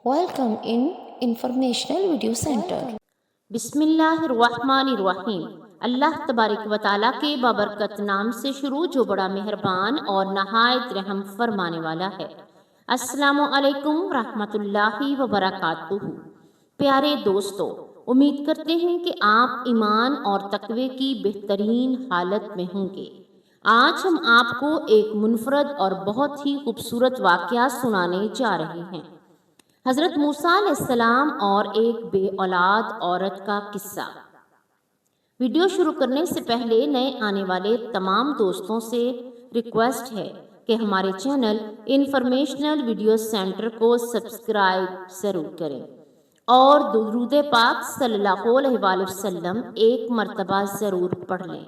Welcome in Informational Video Center. بسم اللہ الرحمن الرحیم۔ اللہ تبارک و تعالیٰ کے بابرکت نام سے شروع جو بڑا مہربان اور نہایت رحم فرمانے والا ہے۔ السلام علیکم ورحمۃ اللہ وبرکاتہ۔ پیارے دوستو، امید کرتے ہیں کہ آپ ایمان اور تقوی کی بہترین حالت میں ہوں گے۔ آج ہم آپ کو ایک منفرد اور بہت ہی خوبصورت واقعہ سنانے جا رہے ہیں۔ حضرت موسیٰ علیہ السلام اور ایک بے اولاد عورت کا قصہ۔ ویڈیو شروع کرنے سے پہلے نئے آنے والے تمام دوستوں سے ریکویسٹ ہے کہ ہمارے چینل انفارمیشنل ویڈیو سینٹر کو سبسکرائب ضرور کریں اور درود پاک صلی اللہ علیہ وآلہ وسلم ایک مرتبہ ضرور پڑھ لیں،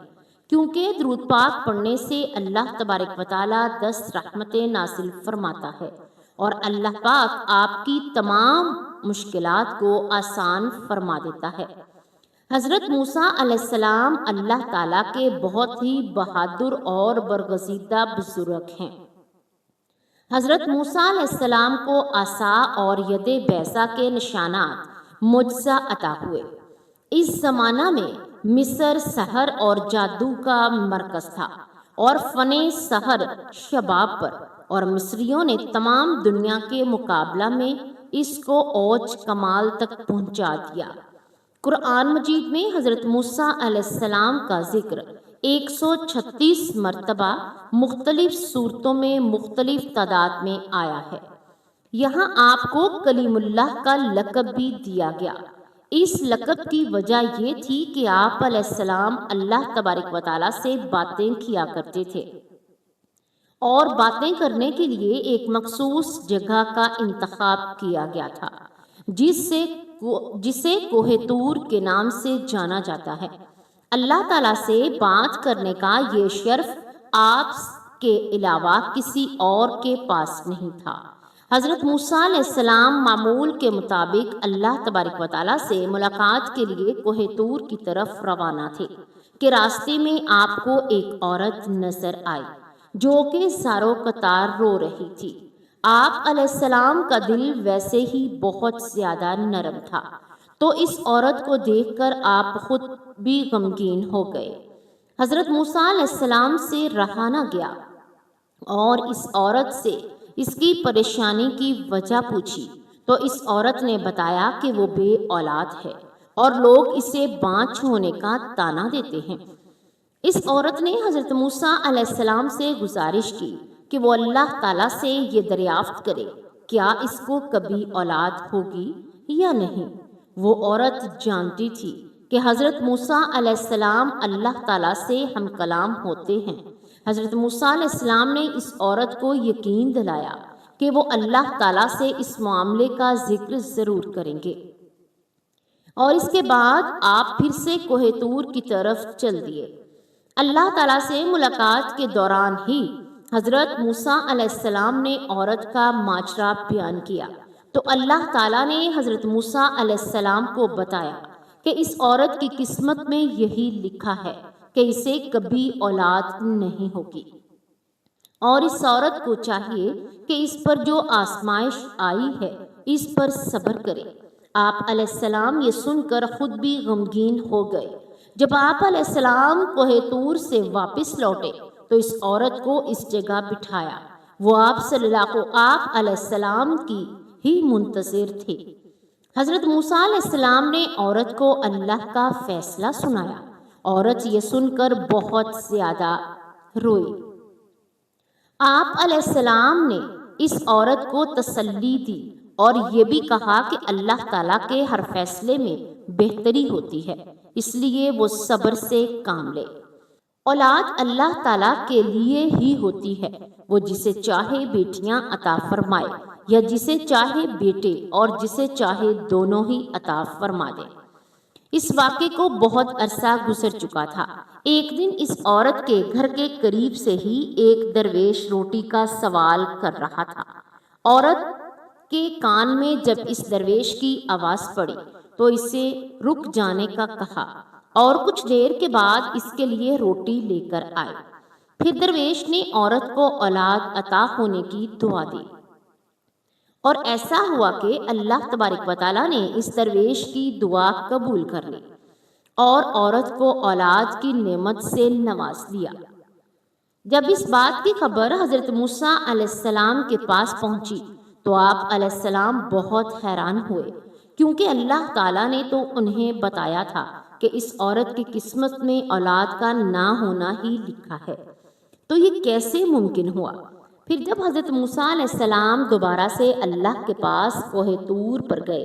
کیونکہ درود پاک پڑھنے سے اللہ تبارک و تعالیٰ 10 رحمتیں نازل فرماتا ہے اور اللہ پاک آپ کی تمام مشکلات کو آسان فرما دیتا ہے۔ حضرت موسیٰ علیہ السلام اللہ تعالیٰ کے بہت ہی بہادر اور برگزیدہ بزرگ ہیں۔ حضرت موسیٰ علیہ السلام کو عصا اور ید بیضا کے نشانات معجزہ عطا ہوئے۔ اس زمانہ میں مصر سحر اور جادو کا مرکز تھا اور فن سحر شباب پر، اور مصریوں نے تمام دنیا کے مقابلہ میں اس کو اوج کمال تک پہنچا دیا۔ قرآن مجید میں حضرت موسیٰ علیہ السلام کا ذکر 136 مرتبہ مختلف صورتوں میں مختلف تعداد میں آیا ہے۔ یہاں آپ کو کلیم اللہ کا لقب بھی دیا گیا۔ اس لقب کی وجہ یہ تھی کہ آپ علیہ السلام اللہ تبارک و تعالیٰ سے باتیں کیا کرتے تھے اور باتیں کرنے کے لیے ایک مخصوص جگہ کا انتخاب کیا گیا تھا جسے کوہ طور کے نام سے جانا جاتا ہے۔ اللہ تعالیٰ سے بات کرنے کا یہ شرف آپ کے علاوہ کسی اور کے پاس نہیں تھا۔ حضرت موسیٰ علیہ السلام معمول کے مطابق اللہ تبارک و تعالیٰ سے ملاقات کے لیے کوہ طور کی طرف روانہ تھے کہ راستے میں آپ کو ایک عورت نظر آئی جو کہ زاروں قطار رو رہی تھی۔ آپ علیہ السلام کا دل ویسے ہی بہت زیادہ نرم تھا، تو اس عورت کو دیکھ کر آپ خود بھی غمگین ہو گئے۔ حضرت موسیٰ علیہ السلام سے رہا نہ گیا اور اس عورت سے اس کی پریشانی کی وجہ پوچھی، تو اس عورت نے بتایا کہ وہ بے اولاد ہے اور لوگ اسے بانجھ ہونے کا طعنہ دیتے ہیں۔ اس عورت نے حضرت موسیٰ علیہ السلام سے گزارش کی کہ وہ اللہ تعالیٰ سے یہ دریافت کرے کیا اس کو کبھی اولاد ہوگی یا نہیں۔ وہ عورت جانتی تھی کہ حضرت موسیٰ علیہ السلام اللہ تعالیٰ سے ہم کلام ہوتے ہیں۔ حضرت موسیٰ علیہ السلام نے اس عورت کو یقین دلایا کہ وہ اللہ تعالیٰ سے اس معاملے کا ذکر ضرور کریں گے، اور اس کے بعد آپ پھر سے کوہ طور کی طرف چل دیے۔ اللہ تعالیٰ سے ملاقات کے دوران ہی حضرت موسیٰ علیہ السلام نے عورت کا ماجرا بیان کیا، تو اللہ تعالیٰ نے حضرت موسیٰ علیہ السلام کو بتایا کہ اس عورت کی قسمت میں یہی لکھا ہے کہ اسے کبھی اولاد نہیں ہوگی، اور اس عورت کو چاہیے کہ اس پر جو آزمائش آئی ہے اس پر صبر کرے۔ آپ علیہ السلام یہ سن کر خود بھی غمگین ہو گئے۔ جب آپ علیہ السلام کوہ طور سے واپس لوٹے تو اس عورت کو اس جگہ بٹھایا۔ وہ آپ صلی اللہ علیہ السلام کی ہی منتظر تھے۔ حضرت موسیٰ علیہ السلام نے عورت کو اللہ کا فیصلہ سنایا۔ عورت یہ سن کر بہت زیادہ روئی۔ آپ علیہ السلام نے اس عورت کو تسلی دی اور یہ بھی کہا کہ اللہ تعالیٰ کے ہر فیصلے میں بہتری ہوتی ہے، اس لیے وہ صبر سے کام لے۔ اولاد اللہ تعالیٰ کے لیے ہی ہوتی ہے، وہ جسے چاہے بیٹیاں عطا فرمائے یا جسے چاہے بیٹے اور جسے چاہے دونوں ہی عطا فرما دے۔ اس واقعے کو بہت عرصہ گزر چکا تھا۔ ایک دن اس عورت کے گھر کے قریب سے ہی ایک درویش روٹی کا سوال کر رہا تھا۔ عورت کے کان میں جب اس درویش کی آواز پڑی تو اسے رک جانے کا کہا اور کچھ دیر کے بعد اس کے لیے روٹی لے کر آئے۔ پھر درویش نے عورت کو اولاد عطا ہونے کی دعا دی۔ اور ایسا ہوا کہ اللہ تبارک و تعالیٰ نے اس درویش کی دعا قبول کر لی اور عورت کو اولاد کی نعمت سے نواز دیا۔ جب اس بات کی خبر حضرت موسیٰ علیہ السلام کے پاس پہنچی تو آپ علیہ السلام بہت حیران ہوئے، کیونکہ اللہ تعالیٰ نے تو انہیں بتایا تھا کہ اس عورت کی قسمت میں اولاد کا نہ ہونا ہی لکھا ہے، تو یہ کیسے ممکن ہوا؟ پھر جب حضرت موسیٰ علیہ السلام دوبارہ سے اللہ کے پاس کوہ طور پر گئے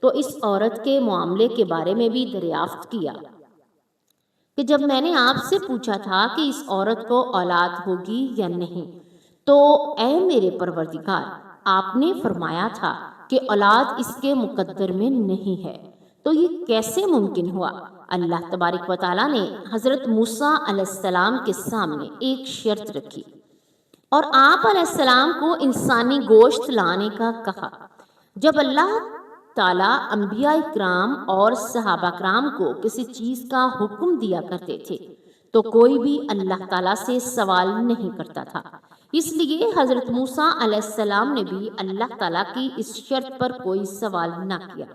تو اس عورت کے معاملے کے بارے میں بھی دریافت کیا کہ جب میں نے آپ سے پوچھا تھا کہ اس عورت کو اولاد ہوگی یا نہیں، تو اے میرے پروردگار، آپ نے فرمایا تھا کہ اولاد اس کے مقدر میں نہیں ہے، تو یہ کیسے ممکن ہوا؟ اللہ تبارک و تعالیٰ نے حضرت موسیٰ علیہ السلام کے سامنے ایک شرط رکھی اور آپ علیہ السلام کو انسانی گوشت لانے کا کہا۔ جب اللہ تعالیٰ انبیاء کرام اور صحابہ کرام کو کسی چیز کا حکم دیا کرتے تھے تو کوئی بھی اللہ تعالیٰ سے سوال نہیں کرتا تھا، اس لیے حضرت موسیٰ علیہ السلام نے بھی اللہ تعالیٰ کی اس شرط پر کوئی سوال نہ کیا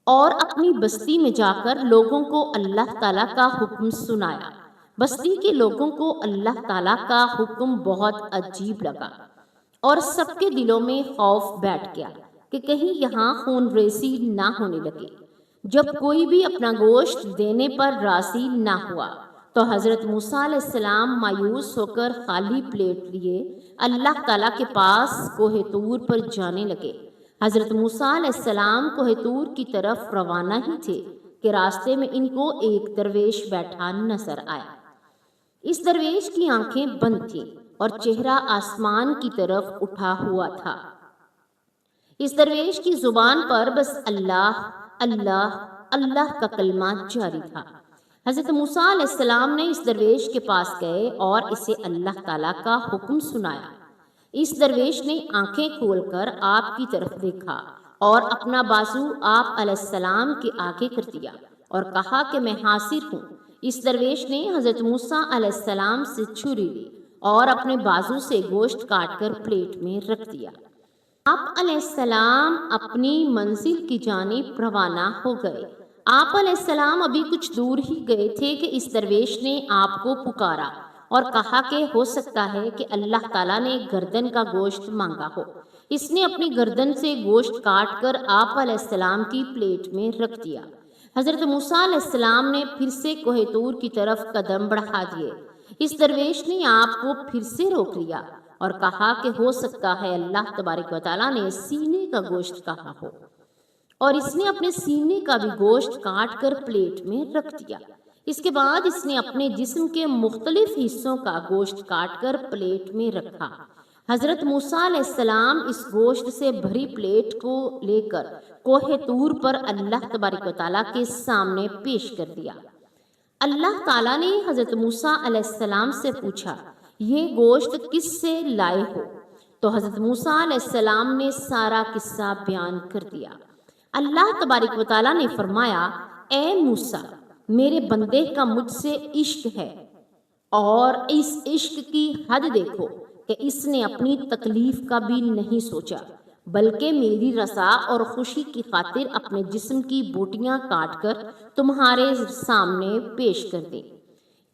اور اپنی بستی میں جا کر لوگوں کو اللہ تعالیٰ کا حکم سنایا۔ بستی کے لوگوں کو اللہ تعالیٰ کا حکم بہت عجیب لگا اور سب کے دلوں میں خوف بیٹھ گیا کہ کہیں یہاں خون ریزی نہ ہونے لگے۔ جب کوئی بھی اپنا گوشت دینے پر راضی نہ ہوا تو حضرت موسیٰ علیہ السلام مایوس ہو کر خالی پلیٹ لیے اللہ تعالیٰ کے پاس کوہ طور پر جانے لگے۔ حضرت موسیٰ علیہ السلام کوہ طور کی طرف روانہ ہی تھے کہ راستے میں ان کو ایک درویش بیٹھا نظر آیا۔ اس درویش کی آنکھیں بند تھیں اور چہرہ آسمان کی طرف اٹھا ہوا تھا۔ اس درویش کی زبان پر بس اللہ اللہ اللہ کا کلمہ جاری تھا۔ حضرت موسیٰ علیہ السلام نے اس درویش کے پاس گئے اور اسے اللہ تعالیٰ کا حکم سنایا۔ اس درویش نے آنکھیں کھول کر آپ کی طرف دیکھا اور اپنا بازو آپ علیہ السلام کے آگے کر دیا اور کہا کہ میں حاضر ہوں۔ اس درویش نے حضرت موسیٰ علیہ السلام سے چھری لی اور اپنے بازو سے گوشت کاٹ کر پلیٹ میں رکھ دیا۔ آپ علیہ السلام اپنی منزل کی جانب روانہ ہو گئے۔ آپ علیہ السلام ابھی کچھ دور ہی گئے تھے کہ اس درویش نے آپ کو پکارا اور کہا کہ ہو سکتا ہے کہ اللہ تعالیٰ نے گردن کا گوشت مانگا ہو۔ اس نے اپنی گردن سے گوشت کاٹ کر آپ علیہ السلام کی پلیٹ میں رکھ دیا۔ حضرت موسیٰ علیہ السلام نے پھر سے کوہ طور کی طرف قدم بڑھا دیے۔ اس درویش نے آپ کو پھر سے روک لیا اور کہا کہ ہو سکتا ہے اللہ تبارک و تعالیٰ نے سینے کا گوشت کہا ہو، اور اس نے اپنے سینے کا بھی گوشت کاٹ کر پلیٹ میں رکھ دیا۔ اس کے بعد اس نے اپنے جسم کے مختلف حصوں کا گوشت کاٹ کر پلیٹ میں رکھا۔ حضرت موسیٰ علیہ السلام اس گوشت سے بھری پلیٹ کو لے کر کوہ طور پر اللہ تبارک و تعالیٰ کے سامنے پیش کر دیا۔ اللہ تعالیٰ نے حضرت موسیٰ علیہ السلام سے پوچھا، یہ گوشت کس سے لائے ہو؟ تو حضرت موسیٰ علیہ السلام نے سارا قصہ بیان کر دیا۔ اللہ تبارک و تعالیٰ نے فرمایا، اے موسیٰ، میرے بندے کا مجھ سے عشق ہے اور اس عشق کی حد دیکھو کہ اس نے اپنی تکلیف کا بھی نہیں سوچا، بلکہ میری رضا اور خوشی کی خاطر اپنے جسم کی بوٹیاں کاٹ کر تمہارے سامنے پیش کر دے۔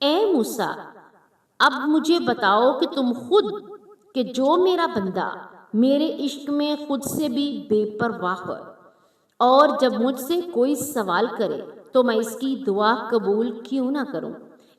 اے موسیٰ، اب مجھے بتاؤ کہ تم خود کہ جو میرا بندہ میرے عشق میں خود سے بھی بے پرواہ ہو، اور جب مجھ سے کوئی سوال کرے تو میں اس کی دعا قبول کیوں نہ کروں؟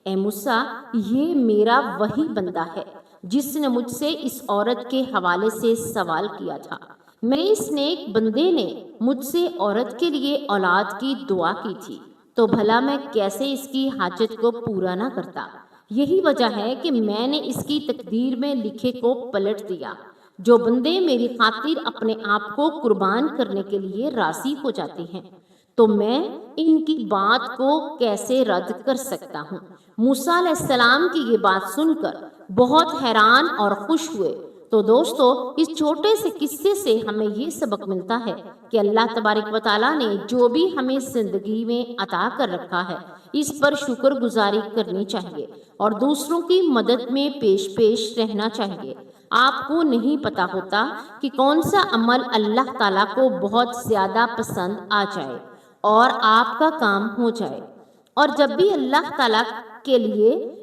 اے موسیٰ، یہ میرا وہی بندہ ہے جس نے مجھ سے اس عورت کے حوالے سے سوال کیا تھا۔ میرے اس نیک بندے نے مجھ سے عورت کے لیے اولاد کی دعا کی تھی، تو بھلا میں کیسے اس کی حاجت کو پورا نہ کرتا؟ یہی وجہ ہے کہ میں نے اس کی تقدیر میں لکھے کو پلٹ دیا۔ جو بندے میری خاطر اپنے آپ کو قربان کرنے کے لیے راضی ہو جاتے ہیں تو میں ان کی بات کو کیسے رد کر سکتا ہوں؟ موسیٰ علیہ السلام کی یہ بات سن کر بہت حیران اور خوش ہوئے۔ تو دوستو، اس چھوٹے سے قصے سے ہمیں یہ سبق ملتا ہے کہ اللہ تبارک و تعالیٰ نے جو بھی ہمیں زندگی میں عطا کر رکھا ہے اس پر شکر گزاری کرنی چاہیے اور دوسروں کی مدد میں پیش رہنا چاہیے۔ آپ کو نہیں پتا ہوتا کہ کون سا عمل اللہ تعالیٰ کو بہت زیادہ پسند آ جائے اور آپ کا کام ہو جائے۔ اور جب بھی اللہ تعالیٰ کے لیے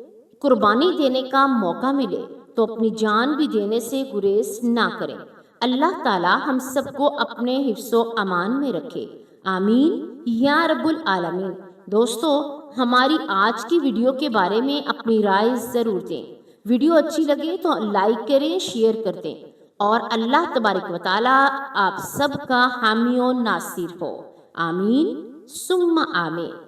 قربانی دینے کا موقع ملے تو اپنی جان بھی دینے سے گریز نہ کریں۔ اللہ تعالیٰ ہم سب کو اپنے حفظ و امان میں رکھے، آمین یا رب العالمین۔ دوستو، ہماری آج کی ویڈیو کے بارے میں اپنی رائے ضرور دیں۔ ویڈیو اچھی لگے تو لائک کریں، شیئر کر دیں، اور اللہ تبارک و تعالیٰ آپ سب کا حامی و ناصر ہو، آمین ثم آمین۔